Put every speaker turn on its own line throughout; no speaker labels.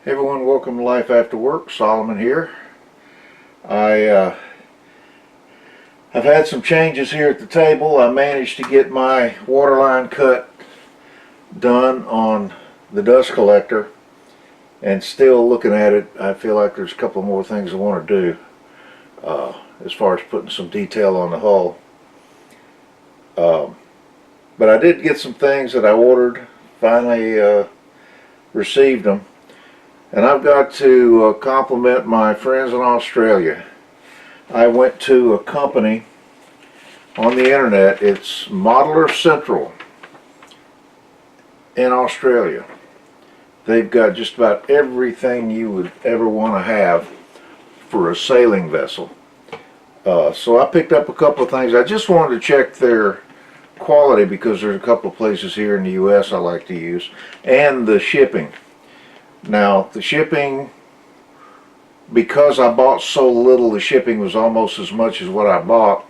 Hey everyone, welcome to Life After Work. Solomon here. I've had some changes here at the table. I managed to get my water line cut done on the dust collector, and still looking at it, I feel like there's a couple more things I want to do as far as putting some detail on the hull. But I did get some things that I ordered, finally received them. And I've got to compliment my friends in Australia. I went to a company on the internet. It's Modeler Central in Australia. They've got just about everything you would ever want to have for a sailing vessel. So I picked up a couple of things. I just wanted to check their quality because there's a couple of places here in the US I like to use, and the shipping. Now, the shipping, because I bought so little, the shipping was almost as much as what I bought.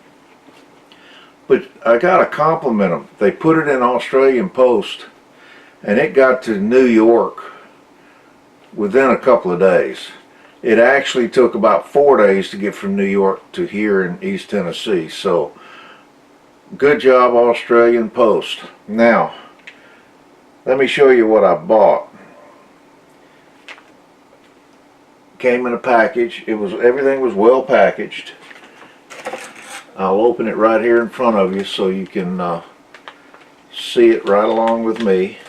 But I gotta compliment them. They put it in Australian post, and it got to New York within a couple of days. It actually took about 4 days to get from New York to here in East Tennessee. So, good job, Australian Post. Now, let me show you what I bought. Came in a package. Everything was well packaged. I'll open it right here in front of you so you can see it right along with me.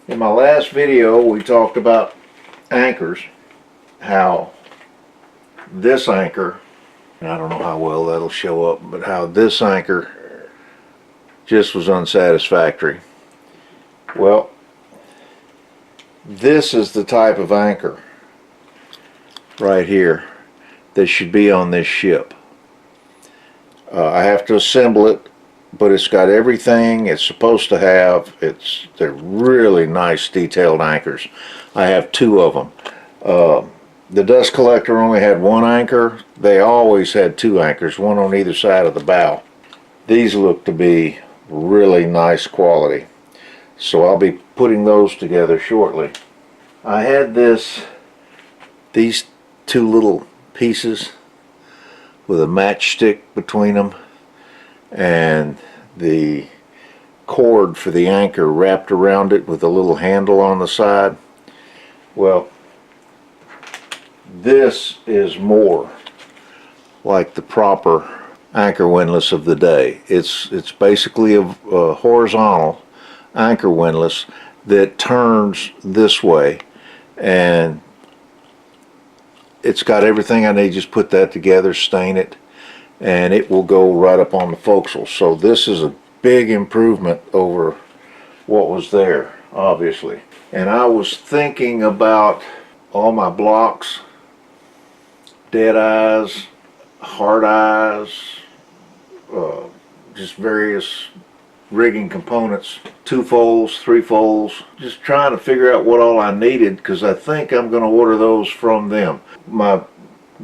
In my last video we talked about anchors, how this anchor, and I don't know how well that'll show up, but how this anchor just was unsatisfactory. Well, this is the type of anchor right here that should be on this ship. I have to assemble it, but it's got everything it's supposed to have. They're really nice detailed anchors. I have two of them. The dust collector only had one anchor. They always had two anchors, one on either side of the bow. These look to be really nice quality. So I'll be putting those together shortly. I had these two little pieces with a matchstick between them and the cord for the anchor wrapped around it with a little handle on the side. Well, this is more like the proper anchor windlass of the day. It's basically a horizontal anchor windlass that turns this way, and it's got everything I need. Just put that together, stain it, and it will go right up on the forecastle. So this is a big improvement over what was there, obviously. And I was thinking about all my blocks, dead eyes, hard eyes, just various rigging components, 2 folds, 3 folds, just trying to figure out what all I needed, because I think I'm going to order those from them. My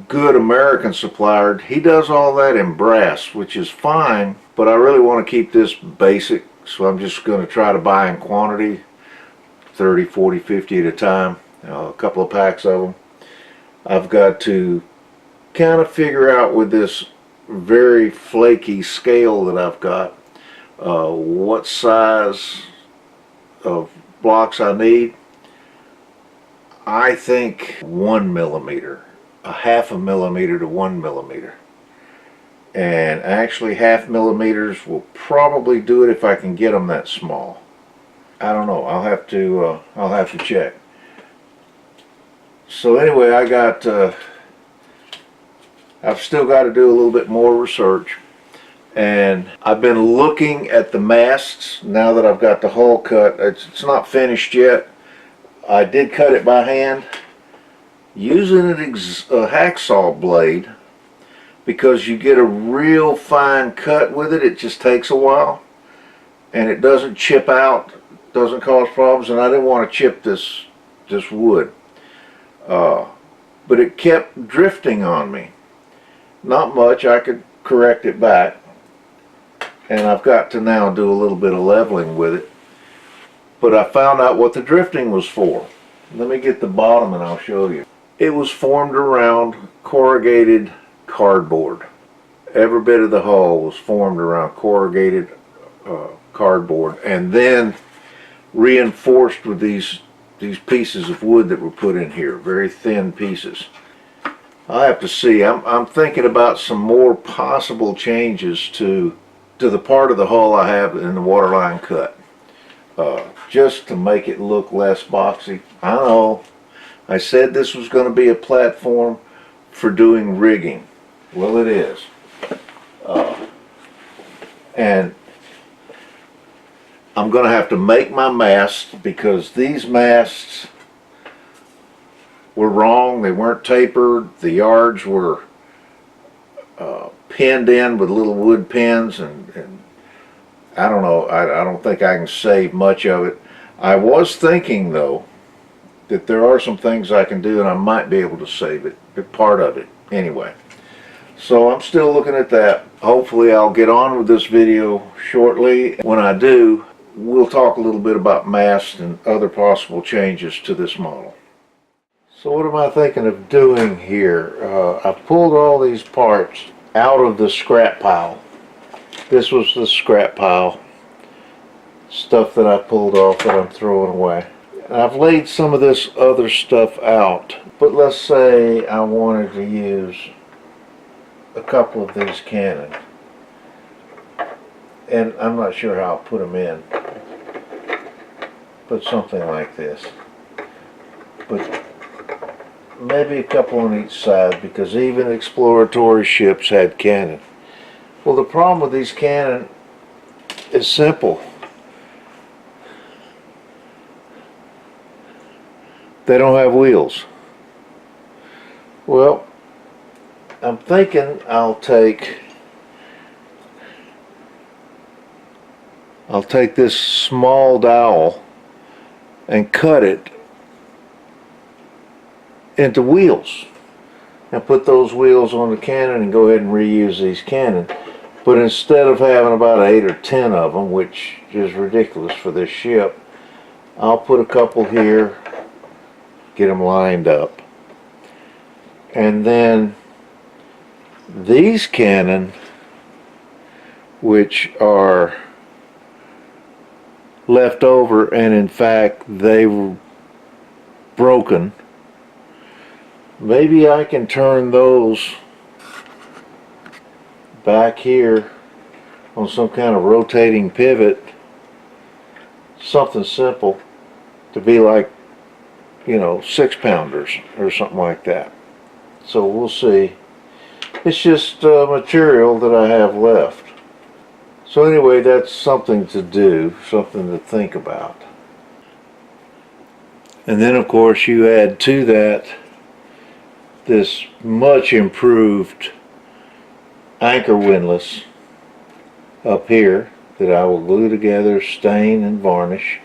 good American supplier, he does all that in brass, which is fine, but I really want to keep this basic, so I'm just going to try to buy in quantity, 30, 40, 50 at a time, a couple of packs of them. I've got to kind of figure out with this very flaky scale that I've got what size of blocks I need. I think 1 millimeter, a half a millimeter to 1 millimeter, and actually half millimeters will probably do it if I can get them that small. I don't know. I'll have to check. So anyway, I've still got to do a little bit more research. And I've been looking at the masts now that I've got the hull cut. It's not finished yet. I did cut it by hand using a hacksaw blade, because you get a real fine cut with it. It just takes a while, and it doesn't chip out, doesn't cause problems. And I didn't want to chip this wood, but it kept drifting on me. Not much. I could correct it back. and I've got to now do a little bit of leveling with it. But I found out what the drifting was for. Let me get the bottom and I'll show you. It was formed around corrugated cardboard. Every bit of the hull was formed around corrugated cardboard, and then reinforced with these pieces of wood that were put in here, very thin pieces. I have to see. I'm thinking about some more possible changes to the part of the hull I have in the waterline cut, just to make it look less boxy. I know I said this was going to be a platform for doing rigging. Well, it is. And I'm going to have to make my masts, because these masts were wrong. They weren't tapered. The yards were pinned in with little wood pins, and I don't know. I don't think I can save much of it. I was thinking, though, that there are some things I can do, and I might be able to save it, part of it, anyway. So I'm still looking at that. Hopefully I'll get on with this video shortly. When I do, we'll talk a little bit about masts and other possible changes to this model. So what am I thinking of doing here? I've pulled all these parts out of the scrap pile. This was the scrap pile. Stuff that I pulled off that I'm throwing away. And I've laid some of this other stuff out. But let's say I wanted to use a couple of these cannon, and I'm not sure how I'll put them in, but something like this, but maybe a couple on each side, because even exploratory ships had cannon. Well, the problem with these cannon is simple. They don't have wheels. Well, I'm thinking I'll take this small dowel and cut it into wheels and put those wheels on the cannon and go ahead and reuse these cannon. But instead of having about 8 or 10 of them, which is ridiculous for this ship, I'll put a couple here, get them lined up, and then these cannon, which are left over, and in fact they were broken, maybe I can turn those back here on some kind of rotating pivot, something simple, to be like, you know, 6-pounders or something like that. So we'll see. It's just material that I have left. So anyway, that's something to do, something to think about. And then of course you add to that this much improved anchor windlass up here that I will glue together, stain and varnish.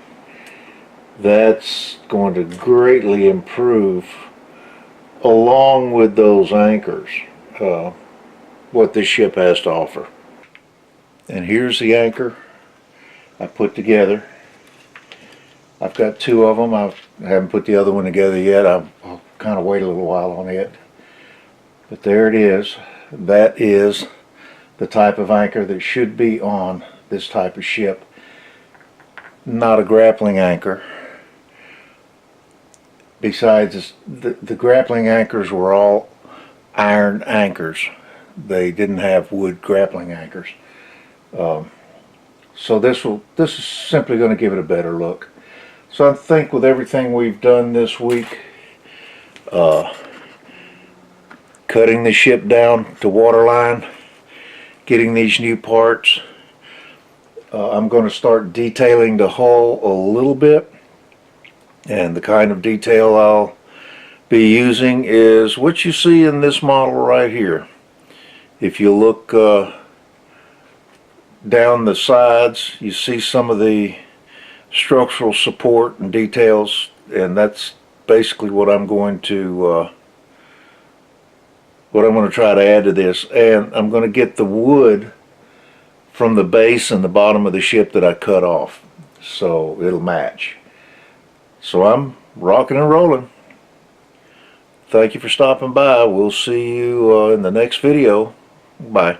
That's going to greatly improve, along with those anchors, what this ship has to offer. And here's the anchor I put together. I've got 2 of them. I haven't put the other one together yet. I'll kind of wait a little while on it. But there it is. That is the type of anchor that should be on this type of ship. Not a grappling anchor. Besides, the grappling anchors were all iron anchors. They didn't have wood grappling anchors. So this is simply going to give it a better look. So I think with everything we've done this week, cutting the ship down to waterline, getting these new parts, I'm going to start detailing the hull a little bit. And the kind of detail I'll be using is what you see in this model right here. If you look down the sides, you see some of the structural support and details, and that's basically what I'm going to try to add to this. And I'm going to get the wood from the base and the bottom of the ship that I cut off, so it'll match. So I'm rocking and rolling. Thank you for stopping by. We'll see you in the next video. Bye.